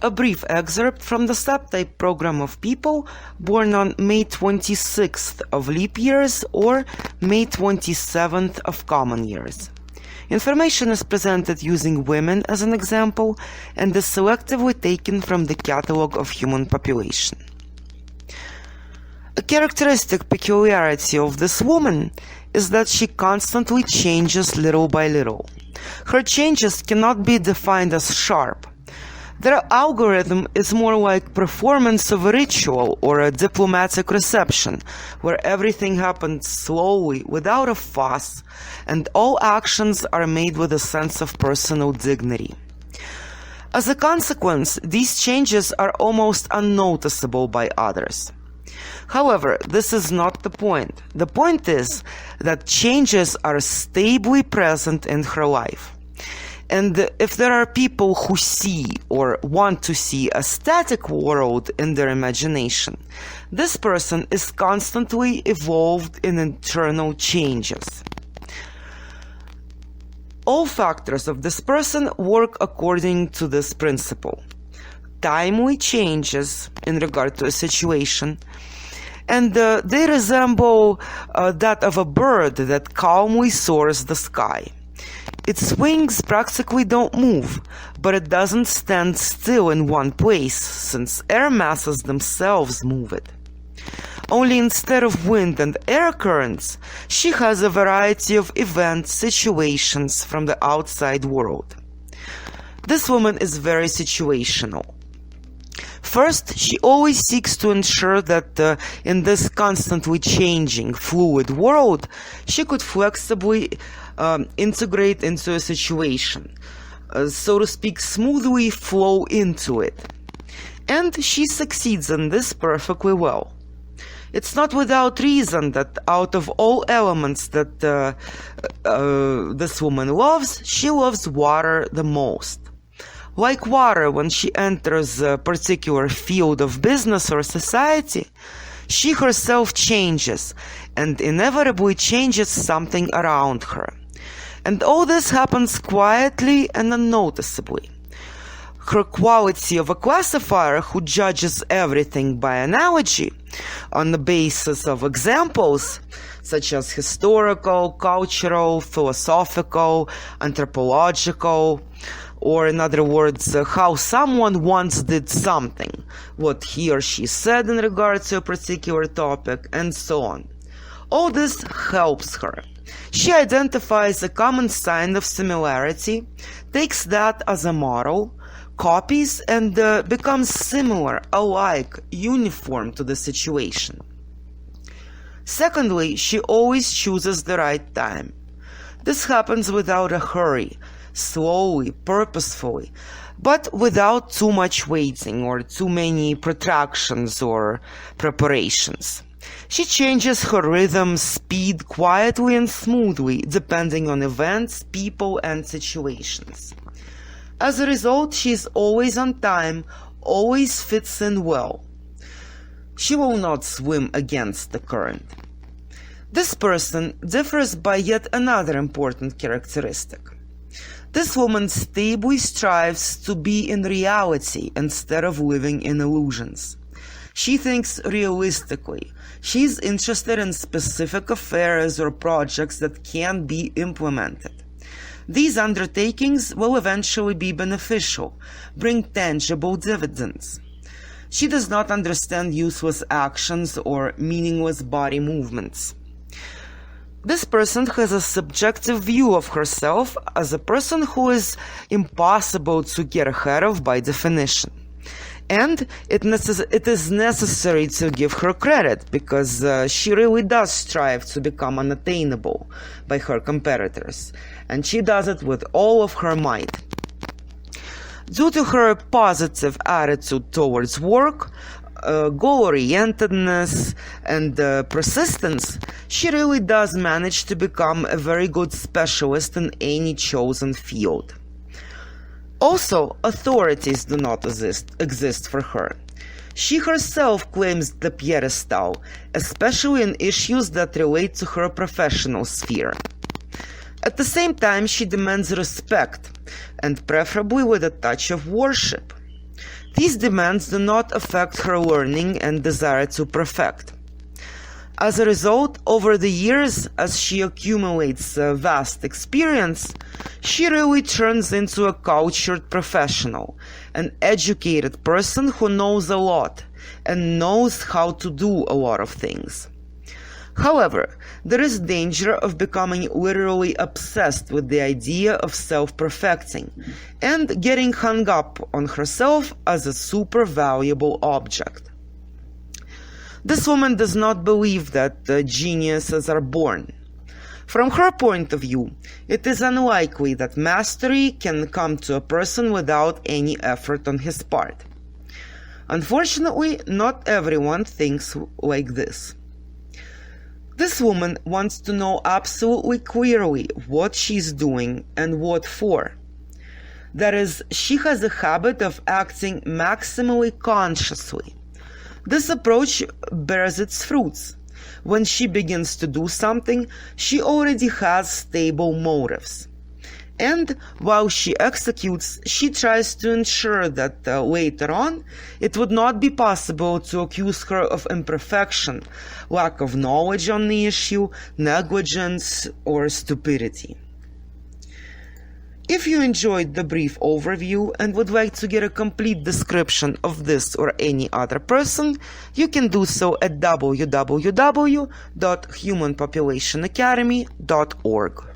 a brief excerpt from the subtype program of people born on May 26th of leap years or May 27th of common years. Information is presented using women as an example and is selectively taken from the Catalog of Human Population. A characteristic peculiarity of this woman is that she constantly changes little by little. Her changes cannot be defined as sharp. Their algorithm is more like performance of a ritual or a diplomatic reception, where everything happens slowly, without a fuss, and all actions are made with a sense of personal dignity. As a consequence, these changes are almost unnoticeable by others. However, this is not the point. The point is that changes are stably present in her life. And if there are people who see or want to see a static world in their imagination, this person is constantly involved in internal changes. All factors of this person work according to this principle. Timely changes in regard to a situation, and they resemble that of a bird that calmly soars the sky. Its wings practically don't move, but it doesn't stand still in one place, since air masses themselves move it. Only instead of wind and air currents, she has a variety of events, situations from the outside world. This woman is very situational. First, she always seeks to ensure that in this constantly changing, fluid world, she could flexibly integrate into a situation, so to speak, smoothly flow into it. And she succeeds in this perfectly well. It's not without reason that out of all elements that this woman loves, she loves water the most. Like water, when she enters a particular field of business or society, she herself changes and inevitably changes something around her. And all this happens quietly and unnoticeably. Her quality of a classifier who judges everything by analogy on the basis of examples such as historical, cultural, philosophical, anthropological, or in other words, how someone once did something, what he or she said in regard to a particular topic, and so on. All this helps her. She identifies a common sign of similarity, takes that as a model, copies, and becomes similar, alike, uniform to the situation. Secondly, she always chooses the right time. This happens without a hurry, slowly, purposefully, but without too much waiting or too many protractions or preparations. She changes her rhythm, speed, quietly and smoothly, depending on events, people, and situations. As a result, she is always on time, always fits in well. She will not swim against the current. This person differs by yet another important characteristic. This woman stably strives to be in reality instead of living in illusions. She thinks realistically. She is interested in specific affairs or projects that can be implemented. These undertakings will eventually be beneficial, bring tangible dividends. She does not understand useless actions or meaningless body movements. This person has a subjective view of herself as a person who is impossible to get ahead of by definition. And it is necessary to give her credit, because she really does strive to become unattainable by her competitors, and she does it with all of her might. Due to her positive attitude towards work, goal-orientedness, and persistence, she really does manage to become a very good specialist in any chosen field. Also, authorities do not exist for her. She herself claims the pedestal, especially in issues that relate to her professional sphere. At the same time, she demands respect, and preferably with a touch of worship. These demands do not affect her learning and desire to perfect. As a result, over the years, as she accumulates vast experience, she really turns into a cultured professional, an educated person who knows a lot and knows how to do a lot of things. However, there is danger of becoming literally obsessed with the idea of self-perfecting and getting hung up on herself as a super valuable object. This woman does not believe that geniuses are born. From her point of view, it is unlikely that mastery can come to a person without any effort on his part. Unfortunately, not everyone thinks like this. This woman wants to know absolutely clearly what she's doing and what for. That is, she has a habit of acting maximally consciously. This approach bears its fruits. When she begins to do something, she already has stable motives. And while she executes, she tries to ensure that later on, it would not be possible to accuse her of imperfection, lack of knowledge on the issue, negligence, or stupidity. If you enjoyed the brief overview and would like to get a complete description of this or any other person, you can do so at www.humanpopulationacademy.org.